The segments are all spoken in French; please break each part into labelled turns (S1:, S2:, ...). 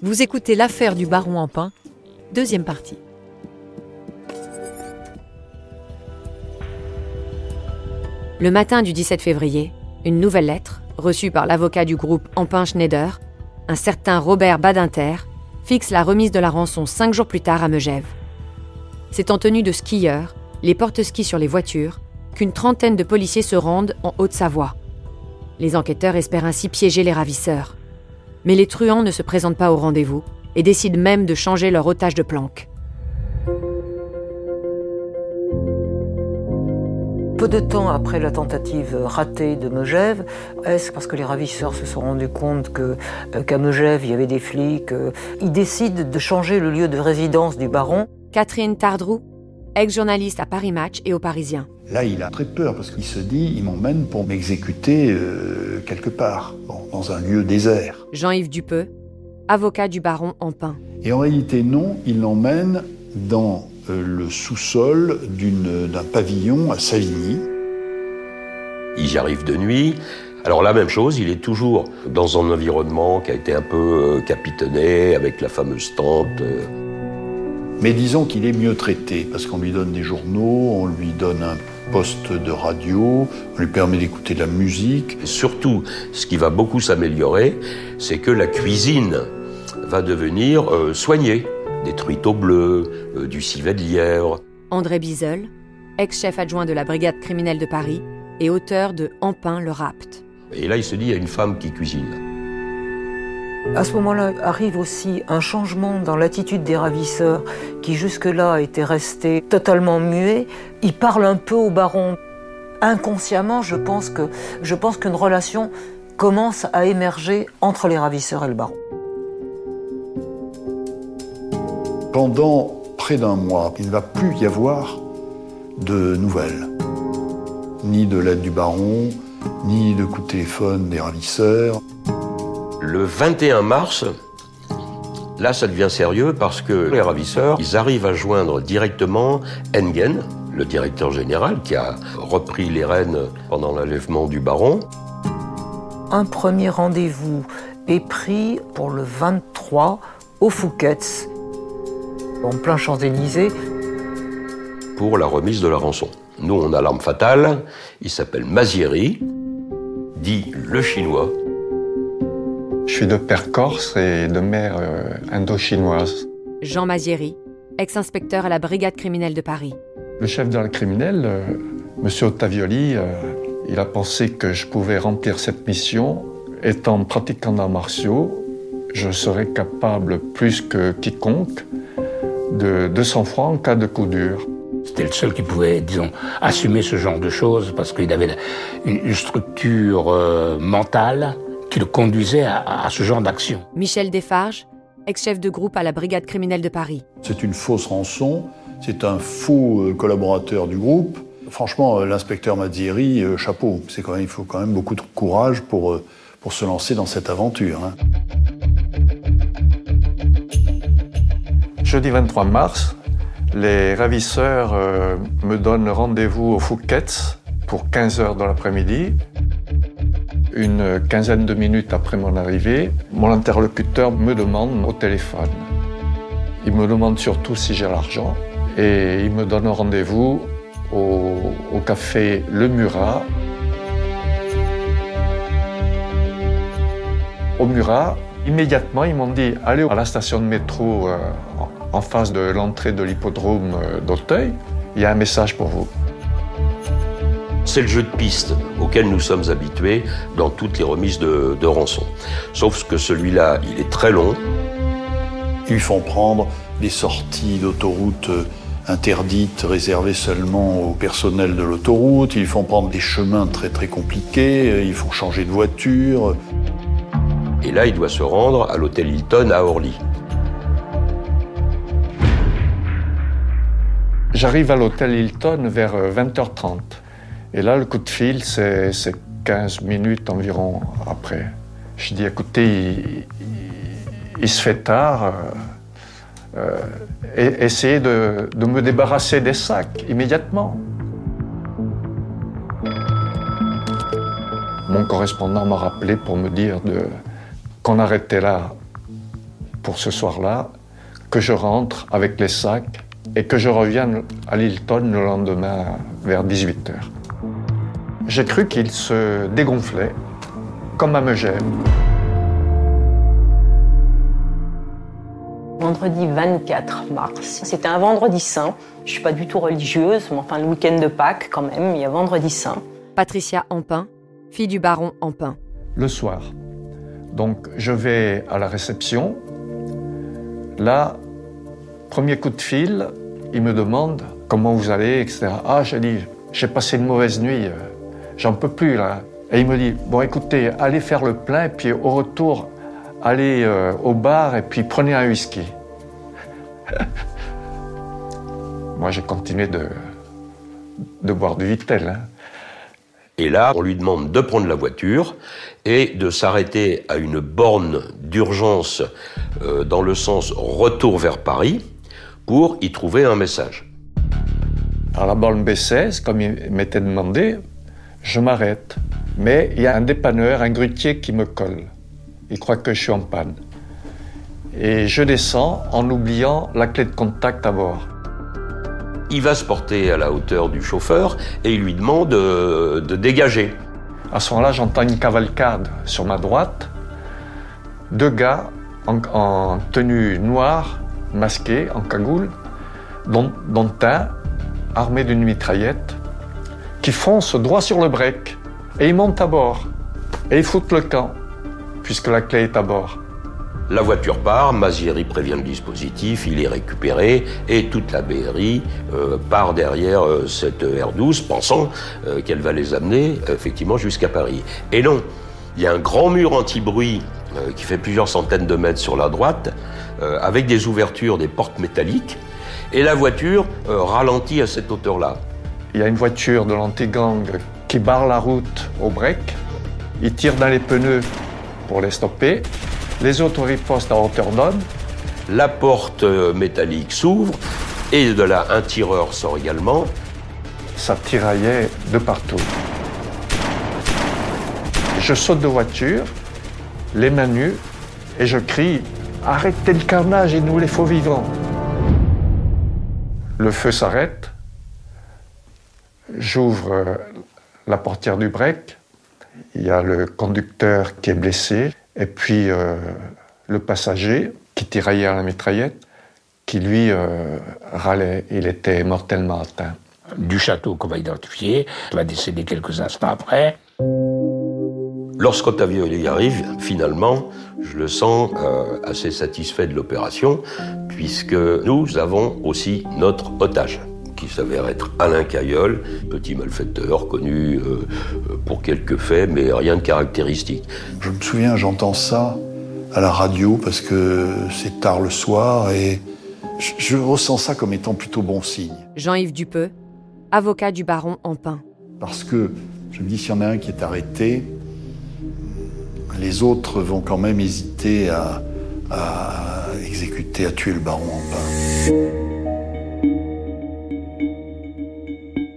S1: Vous écoutez l'affaire du baron Empain, deuxième partie. Le matin du 17 février, une nouvelle lettre, reçue par l'avocat du groupe Empain-Schneider, un certain Robert Badinter, fixe la remise de la rançon 5 jours plus tard à Megève. C'est en tenue de skieurs, les porte-skis sur les voitures, qu'une trentaine de policiers se rendent en Haute-Savoie. Les enquêteurs espèrent ainsi piéger les ravisseurs. Mais les truands ne se présentent pas au rendez-vous et décident même de changer leur otage de planque.
S2: Peu de temps après la tentative ratée de Megève, est-ce parce que les ravisseurs se sont rendus compte qu'à Megève, il y avait des flics, ils décident de changer le lieu de résidence du baron.
S1: Catherine Tardroux, ex-journaliste à Paris Match et au Parisien.
S3: Là, il a très peur parce qu'il se dit, il m'emmène pour m'exécuter quelque part, dans un lieu désert.
S1: Jean-Yves Dupeux, avocat du baron Empain.
S3: Et en réalité, non, il l'emmène dans le sous-sol d'un pavillon à Savigny.
S4: Il y arrive de nuit. Alors la même chose, il est toujours dans un environnement qui a été un peu capitonné, avec la fameuse tente.
S3: Mais disons qu'il est mieux traité, parce qu'on lui donne des journaux, on lui donne un poste de radio, on lui permet d'écouter de la musique.
S4: Et surtout, ce qui va beaucoup s'améliorer, c'est que la cuisine va devenir soignée. Des truiteaux bleus, du civet de lièvre.
S1: André Bizel, ex-chef adjoint de la brigade criminelle de Paris et auteur de Empain le rapt.
S4: Et là, il se dit, il y a une femme qui cuisine.
S2: À ce moment-là, arrive aussi un changement dans l'attitude des ravisseurs qui jusque-là étaient restés totalement muets. Ils parlent un peu au baron. Inconsciemment, je pense qu'une relation commence à émerger entre les ravisseurs et le baron.
S3: Pendant près d'un mois, il ne va plus y avoir de nouvelles. Ni de l'aide du baron, ni de coups de téléphone des ravisseurs.
S4: Le 21 mars, là, ça devient sérieux parce que les ravisseurs, ils arrivent à joindre directement Engen, le directeur général, qui a repris les rênes pendant l'enlèvement du baron.
S2: Un premier rendez-vous est pris pour le 23 au Fouquet's, en plein Champs-Élysées.
S4: Pour la remise de la rançon. Nous, on a l'arme fatale, il s'appelle Mazieri, dit le chinois.
S5: Je suis de père corse et de mère indo-chinoise.
S1: Jean Mazieri, ex-inspecteur à la brigade criminelle de Paris.
S5: Le chef de la criminelle, M. Ottavioli, il a pensé que je pouvais remplir cette mission. Étant pratiquant d'arts martiaux, je serais capable, plus que quiconque, de sang-froid en cas de coup dur.
S6: C'était le seul qui pouvait, disons, assumer ce genre de choses parce qu'il avait une structure mentale qui le conduisait à ce genre d'action.
S1: Michel Desfarges, ex-chef de groupe à la brigade criminelle de Paris.
S3: C'est une fausse rançon, c'est un faux collaborateur du groupe. Franchement, l'inspecteur Mazieri, chapeau. Il faut quand même beaucoup de courage pour se lancer dans cette aventure. Hein.
S5: Jeudi 23 mars, les ravisseurs me donnent rendez-vous au Fouquet's pour 15h dans l'après-midi. Une quinzaine de minutes après mon arrivée, mon interlocuteur me demande au téléphone. Il me demande surtout si j'ai l'argent et il me donne un rendez-vous au café Le Murat. Au Murat, immédiatement, ils m'ont dit « Allez à la station de métro en face de l'entrée de l'hippodrome d'Auteuil, il y a un message pour vous. »
S4: C'est le jeu de piste auquel nous sommes habitués dans toutes les remises de rançon. Sauf que celui-là, il est très long.
S3: Ils font prendre des sorties d'autoroute interdites, réservées seulement au personnel de l'autoroute. Ils font prendre des chemins très très compliqués. Il faut changer de voiture.
S4: Et là, il doit se rendre à l'hôtel Hilton à Orly.
S5: J'arrive à l'hôtel Hilton vers 20h30. Et là, le coup de fil, c'est 15 minutes environ après. Je dis, écoutez, il se fait tard. Essayez de me débarrasser des sacs immédiatement. Mon correspondant m'a rappelé pour me dire qu'on arrêtait là pour ce soir-là, que je rentre avec les sacs et que je revienne à Lilton le lendemain vers 18h. J'ai cru qu'il se dégonflait, comme à Megève.
S7: Vendredi 24 mars. C'était un vendredi saint. Je ne suis pas du tout religieuse, mais enfin le week-end de Pâques quand même, il y a vendredi saint.
S1: Patricia Ampin, fille du baron Ampin.
S5: Le soir. Donc je vais à la réception. Là, premier coup de fil, il me demande comment vous allez, etc. Ah, j'ai dit, j'ai passé une mauvaise nuit, j'en peux plus là. Et il me dit, bon écoutez, allez faire le plein, et puis au retour, allez au bar, et puis prenez un whisky. Moi, j'ai continué de boire du Vittel. Hein.
S4: Et là, on lui demande de prendre la voiture et de s'arrêter à une borne d'urgence dans le sens retour vers Paris pour y trouver un message.
S5: À la borne B16, comme il m'était demandé, je m'arrête. Mais il y a un dépanneur, un grutier qui me colle. Il croit que je suis en panne. Et je descends en oubliant la clé de contact à bord.
S4: Il va se porter à la hauteur du chauffeur et il lui demande de dégager.
S5: À ce moment-là, j'entends une cavalcade sur ma droite. 2 gars en tenue noire, masqués, en cagoule, dont un armé d'une mitraillette, qui fonce droit sur le break. Et ils montent à bord. Et ils foutent le camp, puisque la clé est à bord.
S4: La voiture part, Mazieri prévient le dispositif, il est récupéré et toute la BRI part derrière cette R12 pensant qu'elle va les amener effectivement jusqu'à Paris. Et non, il y a un grand mur anti-bruit qui fait plusieurs centaines de mètres sur la droite avec des ouvertures, des portes métalliques et la voiture ralentit à cette hauteur-là.
S5: Il y a une voiture de l'anti-gang qui barre la route au break. Ils tirent dans les pneus pour les stopper. Les autres ripostent à hauteur d'homme.
S4: La porte métallique s'ouvre et de là, un tireur sort également.
S5: Ça tiraillait de partout. Je saute de voiture, les mains nues, et je crie « Arrêtez le carnage et nous les faux vivants !» Le feu s'arrête. J'ouvre la portière du break. Il y a le conducteur qui est blessé. Et puis le passager qui tiraillait à la mitraillette, qui lui râlait, il était mortellement atteint.
S6: Du château qu'on va identifier, il va décéder quelques instants après.
S4: Lorsqu'Ottavio y arrive, finalement, je le sens assez satisfait de l'opération, puisque nous avons aussi notre otage, qui s'avère être Alain Caillol, petit malfaiteur connu pour quelques faits, mais rien de caractéristique.
S3: Je me souviens, j'entends ça à la radio parce que c'est tard le soir et je ressens ça comme étant plutôt bon signe.
S1: Jean-Yves Dupeux, avocat du baron Ampin.
S3: Parce que je me dis, s'il y en a un qui est arrêté, les autres vont quand même hésiter à exécuter, à tuer le baron Ampin.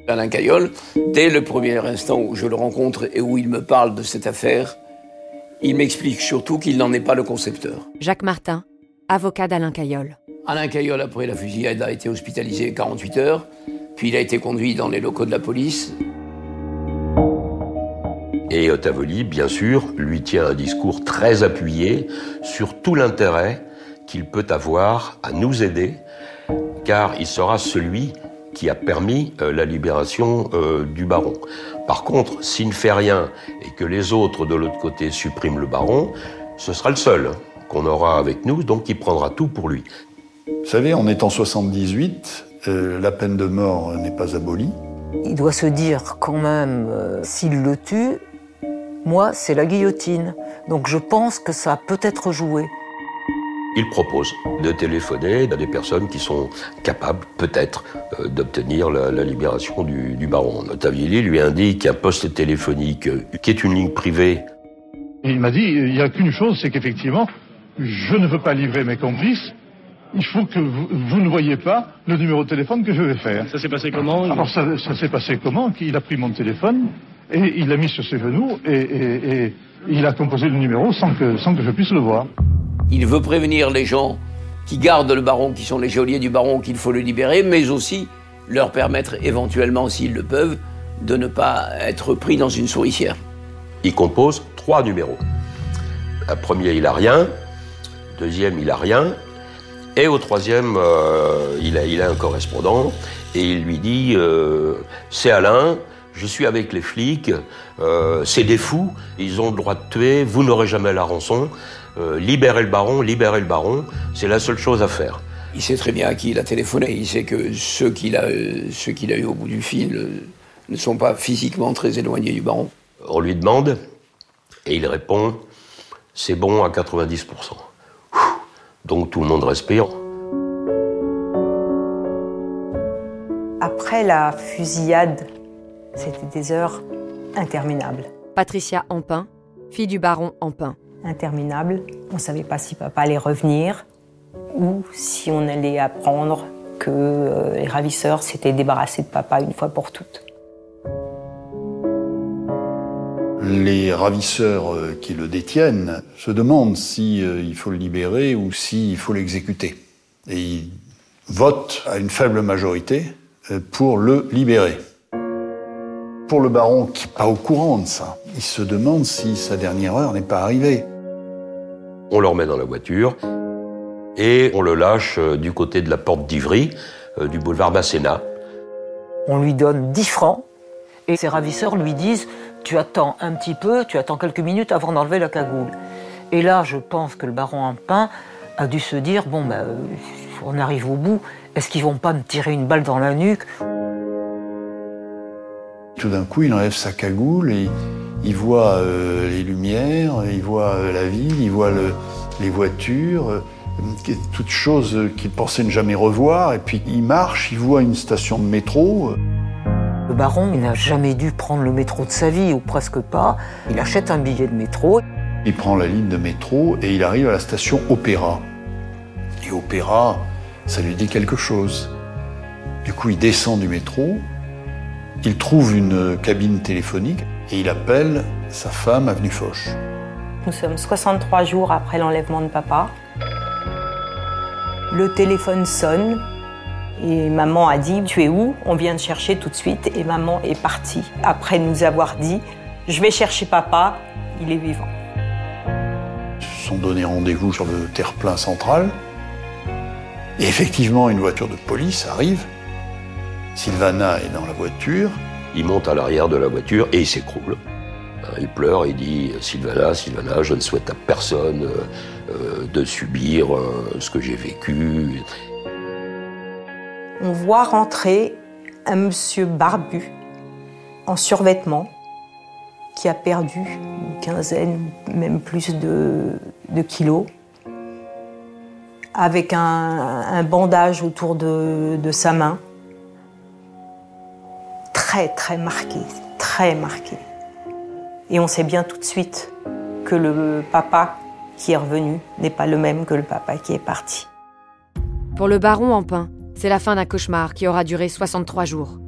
S8: Alain Caillol, dès le premier instant où je le rencontre et où il me parle de cette affaire, il m'explique surtout qu'il n'en est pas le concepteur.
S1: Jacques Martin, avocat d'Alain Caillol.
S8: Alain Caillol, après la fusillade, a été hospitalisé 48 heures, puis il a été conduit dans les locaux de la police.
S4: Et Ottavio, bien sûr, lui tient un discours très appuyé sur tout l'intérêt qu'il peut avoir à nous aider, car il sera celui qui a permis la libération du baron. Par contre, s'il ne fait rien et que les autres de l'autre côté suppriment le baron, ce sera le seul qu'on aura avec nous, donc il prendra tout pour lui.
S3: Vous savez, on est en 78, la peine de mort n'est pas abolie.
S2: Il doit se dire quand même, s'il le tue, moi, c'est la guillotine. Donc je pense que ça a peut-être joué.
S4: Il propose de téléphoner à des personnes qui sont capables, peut-être, d'obtenir la libération du baron. Ottavio lui indique un poste téléphonique qui est une ligne privée.
S9: Et il m'a dit, il n'y a qu'une chose, c'est qu'effectivement, je ne veux pas livrer mes complices. Il faut que vous ne voyez pas le numéro de téléphone que je vais faire.
S10: Ça s'est passé comment?
S9: Alors ça s'est passé comment? Il a pris mon téléphone et il l'a mis sur ses genoux et il a composé le numéro sans que je puisse le voir.
S8: Il veut prévenir les gens qui gardent le baron, qui sont les geôliers du baron, qu'il faut le libérer, mais aussi leur permettre éventuellement, s'ils le peuvent, de ne pas être pris dans une souricière.
S4: Il compose 3 numéros. Le premier, il a rien. Deuxième, il a rien. Et au troisième, il a un correspondant. Et il lui dit c'est Alain, je suis avec les flics, c'est des fous, ils ont le droit de tuer, vous n'aurez jamais la rançon. Libérez le baron, c'est la seule chose à faire.
S8: Il sait très bien à qui il a téléphoné. Il sait que ceux qu'il a eu au bout du fil ne sont pas physiquement très éloignés du baron.
S4: On lui demande, et il répond, c'est bon à 90%. Donc tout le monde respire.
S7: Après la fusillade, c'était des heures interminables.
S1: Patricia Ampin, fille du baron Ampin.
S7: Interminables. On ne savait pas si papa allait revenir ou si on allait apprendre que les ravisseurs s'étaient débarrassés de papa une fois pour toutes.
S3: Les ravisseurs qui le détiennent se demandent s'il faut le libérer ou s'il faut l'exécuter. Et ils votent à une faible majorité pour le libérer. Pour le baron qui n'est pas au courant de ça, il se demande si sa dernière heure n'est pas arrivée.
S4: On le remet dans la voiture et on le lâche du côté de la porte d'Ivry, du boulevard Masséna.
S2: On lui donne 10 francs et ses ravisseurs lui disent « Tu attends un petit peu, tu attends quelques minutes avant d'enlever la cagoule ». Et là, je pense que le baron Ampin a dû se dire « Bon, on arrive au bout, est-ce qu'ils vont pas me tirer une balle dans la nuque ?»
S3: Tout d'un coup, il enlève sa cagoule et il voit les lumières, il voit la ville, il voit les voitures, toutes choses qu'il pensait ne jamais revoir. Et puis il marche, il voit une station de métro.
S2: Le baron, il n'a jamais dû prendre le métro de sa vie, ou presque pas. Il achète un billet de métro.
S3: Il prend la ligne de métro et il arrive à la station Opéra. Et Opéra, ça lui dit quelque chose. Du coup, il descend du métro. Il trouve une cabine téléphonique et il appelle sa femme avenue Foch.
S7: Nous sommes 63 jours après l'enlèvement de papa. Le téléphone sonne et maman a dit « Tu es où ? On vient te chercher tout de suite » et maman est partie. Après nous avoir dit « Je vais chercher papa, il est vivant ».
S3: Ils se sont donné rendez-vous sur le terre-plein central. Et effectivement, une voiture de police arrive. Sylvana est dans la voiture.
S4: Il monte à l'arrière de la voiture et il s'écroule. Il pleure et il dit « Sylvana, je ne souhaite à personne de subir ce que j'ai vécu. »
S7: On voit rentrer un monsieur barbu, en survêtement, qui a perdu une quinzaine, même plus de kilos, avec un bandage autour de sa main. Très marqué, très marqué. Et on sait bien tout de suite que le papa qui est revenu n'est pas le même que le papa qui est parti.
S1: Pour le baron Ampin, c'est la fin d'un cauchemar qui aura duré 63 jours.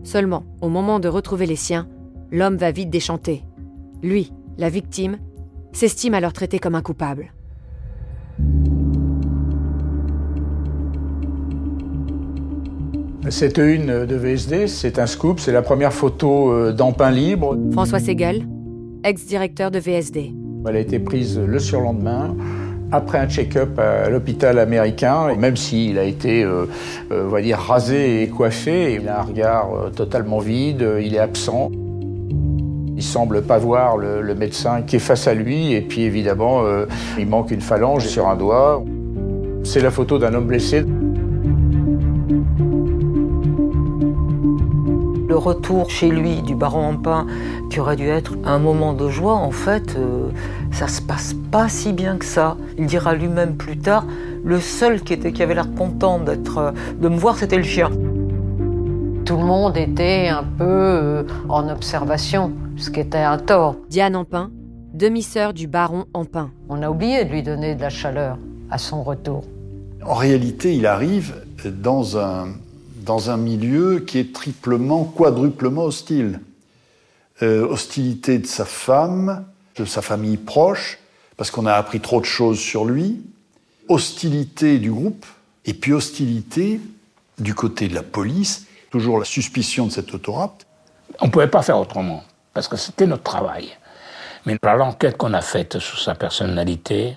S1: Seulement, au moment de retrouver les siens, l'homme va vite déchanter. Lui, la victime, s'estime alors traité comme un coupable.
S6: Cette une de VSD, c'est un scoop, c'est la première photo d'Ampin libre.
S1: François Segal, ex-directeur de VSD.
S6: Elle a été prise le surlendemain, après un check-up à l'hôpital américain. Et même s'il a été, on va dire, rasé et coiffé, il a un regard totalement vide, il est absent. Il semble pas voir le médecin qui est face à lui, et puis évidemment, il manque une phalange sur un doigt. C'est la photo d'un homme blessé.
S2: Le retour chez lui du baron Ampin, qui aurait dû être un moment de joie, en fait, ça se passe pas si bien que ça. Il dira lui-même plus tard, le seul qui avait l'air content de me voir, c'était le chien.
S10: Tout le monde était un peu en observation, ce qui était un tort.
S1: Diane Ampin, demi-sœur du baron Ampin.
S10: On a oublié de lui donner de la chaleur à son retour.
S3: En réalité, il arrive dans un milieu qui est triplement, quadruplement hostile. Hostilité de sa femme, de sa famille proche, parce qu'on a appris trop de choses sur lui, hostilité du groupe, et puis hostilité du côté de la police, toujours la suspicion de cet autorapt.
S11: On ne pouvait pas faire autrement, parce que c'était notre travail. Mais par l'enquête qu'on a faite sur sa personnalité,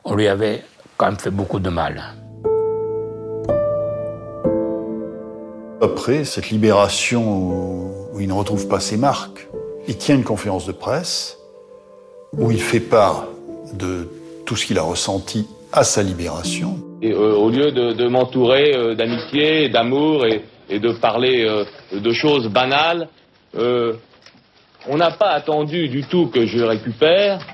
S11: on lui avait quand même fait beaucoup de mal.
S3: Après cette libération où il ne retrouve pas ses marques, il tient une conférence de presse où il fait part de tout ce qu'il a ressenti à sa libération.
S12: Et au lieu de m'entourer d'amitié, d'amour et de parler de choses banales, on n'a pas attendu du tout que je récupère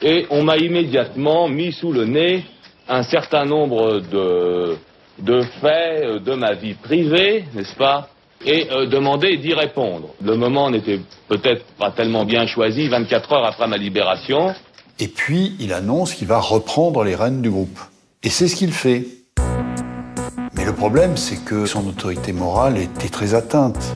S12: et on m'a immédiatement mis sous le nez un certain nombre de faits de ma vie privée, n'est-ce pas, et demandé d'y répondre. Le moment n'était peut-être pas tellement bien choisi, 24 heures après ma libération.
S3: Et puis, il annonce qu'il va reprendre les rênes du groupe. Et c'est ce qu'il fait. Mais le problème, c'est que son autorité morale était très atteinte.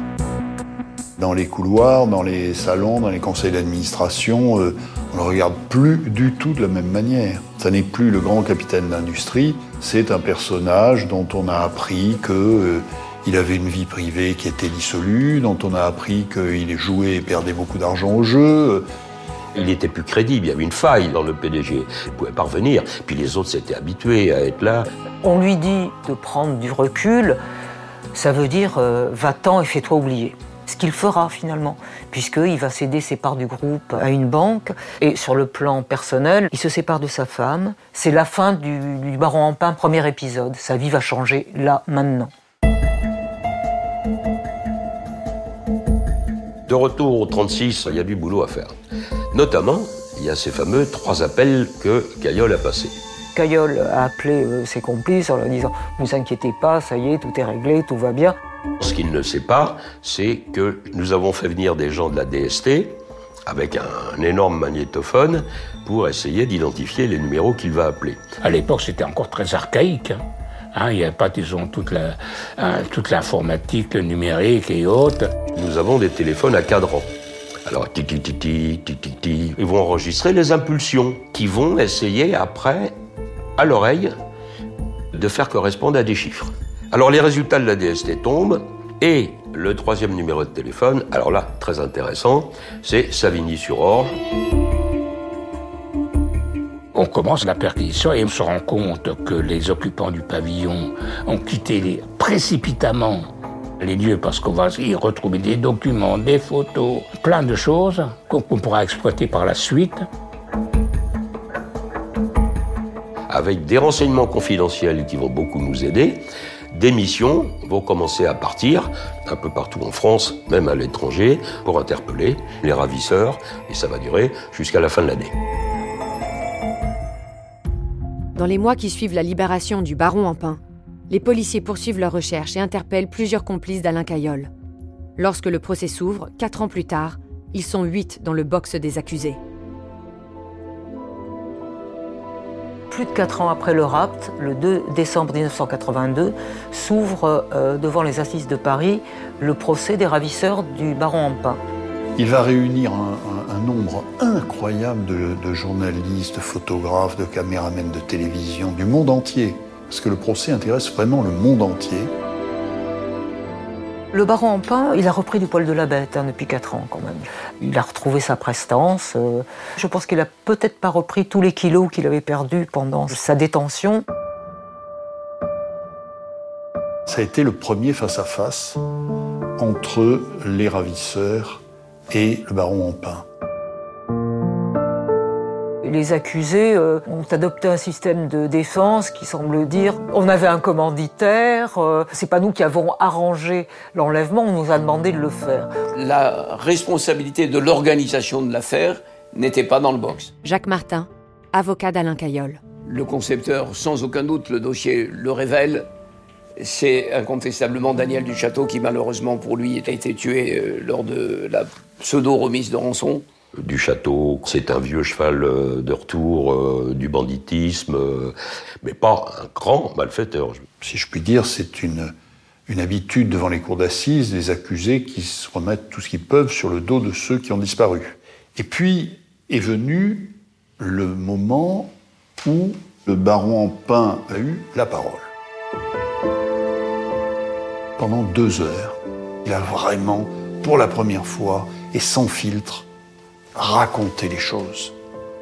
S3: Dans les couloirs, dans les salons, dans les conseils d'administration, on ne le regarde plus du tout de la même manière. Ça n'est plus le grand capitaine d'industrie, c'est un personnage dont on a appris qu'il avait une vie privée qui était dissolue, dont on a appris qu'il jouait et perdait beaucoup d'argent au jeu.
S4: Il n'était plus crédible, il y avait une faille dans le PDG. Il ne pouvait pas revenir, puis les autres s'étaient habitués à être là.
S2: On lui dit de prendre du recul, ça veut dire va-t'en et fais-toi oublier. Ce qu'il fera finalement, puisqu'il va céder ses parts du groupe à une banque. Et sur le plan personnel, il se sépare de sa femme. C'est la fin du Baron Empain, premier épisode. Sa vie va changer là, maintenant.
S4: De retour au 36, il y a du boulot à faire. Notamment, il y a ces fameux 3 appels que Caillol a passés.
S2: Caillol a appelé ses complices en leur disant « Ne vous inquiétez pas, ça y est, tout est réglé, tout va bien ».
S4: Ce qu'il ne sait pas, c'est que nous avons fait venir des gens de la DST avec un énorme magnétophone pour essayer d'identifier les numéros qu'il va appeler.
S11: À l'époque, c'était encore très archaïque. Il n'y avait pas, disons, toute l'informatique, le numérique et autres.
S4: Nous avons des téléphones à cadran. Alors, tic-tic-tic-tic, ils vont enregistrer les impulsions qui vont essayer après, à l'oreille, de faire correspondre à des chiffres. Alors, les résultats de la DST tombent et le 3e numéro de téléphone, alors là, très intéressant, c'est Savigny-sur-Orge.
S11: On commence la perquisition et on se rend compte que les occupants du pavillon ont quitté précipitamment les lieux parce qu'on va y retrouver des documents, des photos, plein de choses qu'on pourra exploiter par la suite.
S4: Avec des renseignements confidentiels qui vont beaucoup nous aider, des missions vont commencer à partir un peu partout en France, même à l'étranger, pour interpeller les ravisseurs, et ça va durer jusqu'à la fin de l'année.
S1: Dans les mois qui suivent la libération du baron Empain, les policiers poursuivent leurs recherches et interpellent plusieurs complices d'Alain Caillol. Lorsque le procès s'ouvre, 4 ans plus tard, ils sont 8 dans le box des accusés.
S2: Plus de 4 ans après le rapt, le 2 décembre 1982, s'ouvre devant les assises de Paris le procès des ravisseurs du baron Empain.
S3: Il va réunir un nombre incroyable de journalistes, de photographes, de caméramens de télévision du monde entier. Parce que le procès intéresse vraiment le monde entier. Le baron Empain, il a repris du poil de la bête depuis 4 ans quand même. Il a retrouvé sa prestance. Je pense qu'il a peut-être pas repris tous les kilos qu'il avait perdus pendant sa détention. Ça a été le premier face-à-face entre les ravisseurs et le baron Empain. Les accusés ont adopté un système de défense qui semble dire on avait un commanditaire, c'est pas nous qui avons arrangé l'enlèvement, on nous a demandé de le faire.
S8: La responsabilité de l'organisation de l'affaire n'était pas dans le box.
S1: Jacques Martin, avocat d'Alain Caillol.
S8: Le concepteur, sans aucun doute, le dossier le révèle. C'est incontestablement Daniel Duchâteau qui, malheureusement pour lui, a été tué lors de la pseudo-remise de rançon.
S4: Duchâteau, c'est un vieux cheval de retour du banditisme, mais pas un grand malfaiteur. Si je puis dire, c'est une habitude devant les cours d'assises des accusés qui se remettent tout ce qu'ils peuvent sur le dos de ceux qui ont disparu. Et puis est venu
S3: le moment où le baron Empain a eu la parole. Pendant 2 heures, il a vraiment, pour la première fois, et sans filtre, raconté les choses.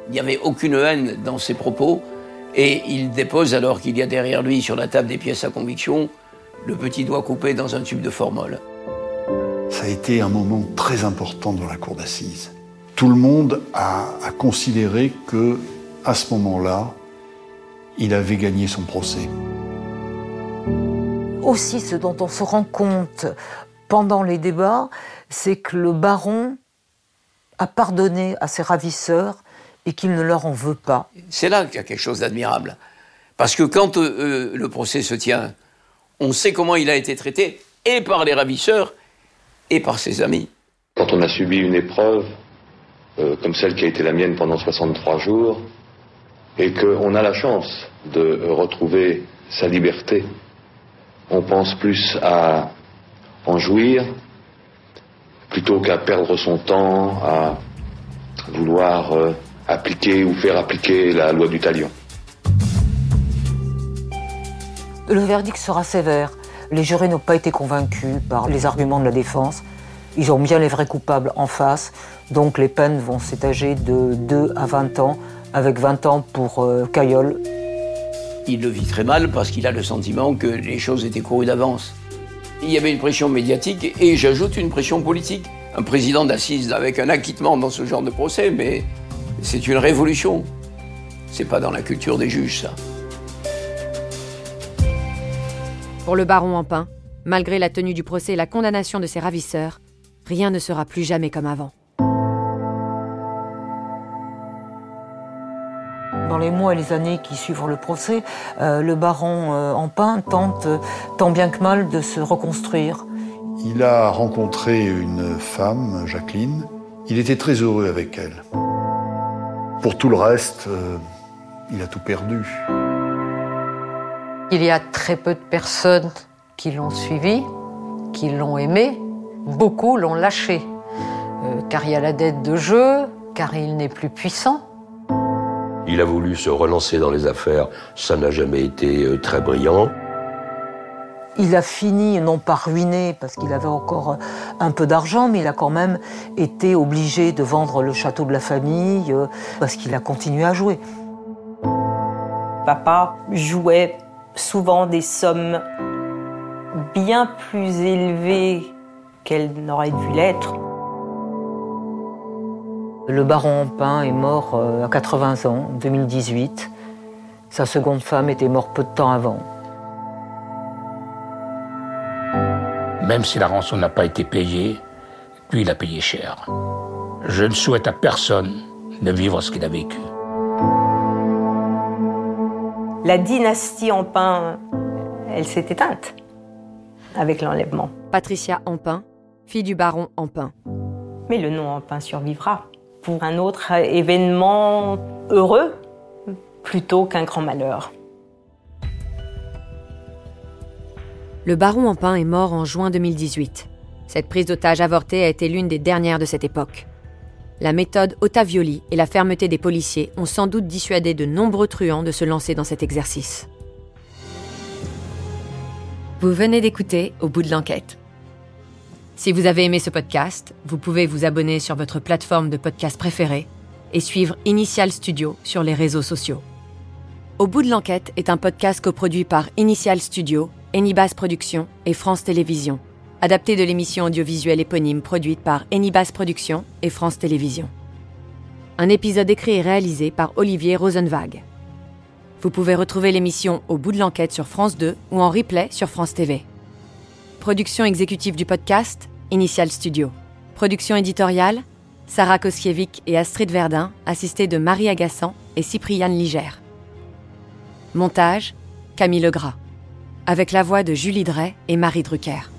S8: Il n'y avait aucune haine dans ses propos, et il dépose, alors qu'il y a derrière lui, sur la table des pièces à conviction, le petit doigt coupé dans un tube de formol.
S3: Ça a été un moment très important dans la cour d'assises. Tout le monde a considéré que, à ce moment-là, il avait gagné son procès.
S2: Aussi, ce dont on se rend compte pendant les débats, c'est que le baron a pardonné à ses ravisseurs et qu'il ne leur en veut pas.
S8: C'est là qu'il y a quelque chose d'admirable. Parce que quand le procès se tient, on sait comment il a été traité, et par les ravisseurs, et par ses amis.
S12: Quand on a subi une épreuve, comme celle qui a été la mienne pendant 63 jours, et qu'on a la chance de retrouver sa liberté, on pense plus à en jouir, plutôt qu'à perdre son temps, à vouloir appliquer ou faire appliquer la loi du talion.
S2: Le verdict sera sévère. Les jurés n'ont pas été convaincus par les arguments de la défense. Ils ont bien les vrais coupables en face, donc les peines vont s'étager de 2 à 20 ans, avec 20 ans pour Caillol.
S8: Il le vit très mal parce qu'il a le sentiment que les choses étaient courues d'avance. Il y avait une pression médiatique et j'ajoute une pression politique. Un président d'assises avec un acquittement dans ce genre de procès, mais c'est une révolution. C'est pas dans la culture des juges, ça.
S1: Pour le baron Empain, malgré la tenue du procès et la condamnation de ses ravisseurs, rien ne sera plus jamais comme avant.
S2: Dans les mois et les années qui suivent le procès, le baron Empain tente tant bien que mal de se reconstruire.
S3: Il a rencontré une femme, Jacqueline. Il était très heureux avec elle. Pour tout le reste, il a tout perdu.
S10: Il y a très peu de personnes qui l'ont suivi, qui l'ont aimé. Beaucoup l'ont lâché, car il y a la dette de jeu, car il n'est plus puissant.
S4: Il a voulu se relancer dans les affaires, ça n'a jamais été très brillant.
S2: Il a fini, non pas ruiné, parce qu'il avait encore un peu d'argent, mais il a quand même été obligé de vendre le château de la famille, parce qu'il a continué à jouer.
S7: Papa jouait souvent des sommes bien plus élevées qu'elles n'auraient dû l'être.
S2: Le baron Empain est mort à 80 ans, en 2018. Sa seconde femme était morte peu de temps avant.
S11: Même si la rançon n'a pas été payée, lui, il a payé cher. Je ne souhaite à personne de vivre ce qu'il a vécu.
S7: La dynastie Empain, elle s'est éteinte avec l'enlèvement.
S1: Patricia Empain, fille du baron Empain.
S7: Mais le nom Empain survivra pour un autre événement heureux plutôt qu'un grand malheur.
S1: Le baron Empain est mort en juin 2018. Cette prise d'otage avortée a été l'une des dernières de cette époque. La méthode Ottavioli et la fermeté des policiers ont sans doute dissuadé de nombreux truands de se lancer dans cet exercice. Vous venez d'écouter Au bout de l'enquête. Si vous avez aimé ce podcast, vous pouvez vous abonner sur votre plateforme de podcast préférée et suivre Initial Studio sur les réseaux sociaux. Au bout de l'enquête est un podcast coproduit par Initial Studio, Enibas Productions et France Télévisions, adapté de l'émission audiovisuelle éponyme produite par Enibas Productions et France Télévisions. Un épisode écrit et réalisé par Olivier Rosenwag. Vous pouvez retrouver l'émission Au bout de l'enquête sur France 2 ou en replay sur France TV. Production exécutive du podcast, Initial Studio. Production éditoriale, Sarah Koskiewicz et Astrid Verdun, assistées de Marie Agassan et Cypriane Ligère. Montage, Camille Legras. Avec la voix de Julie Drey et Marie Drucker.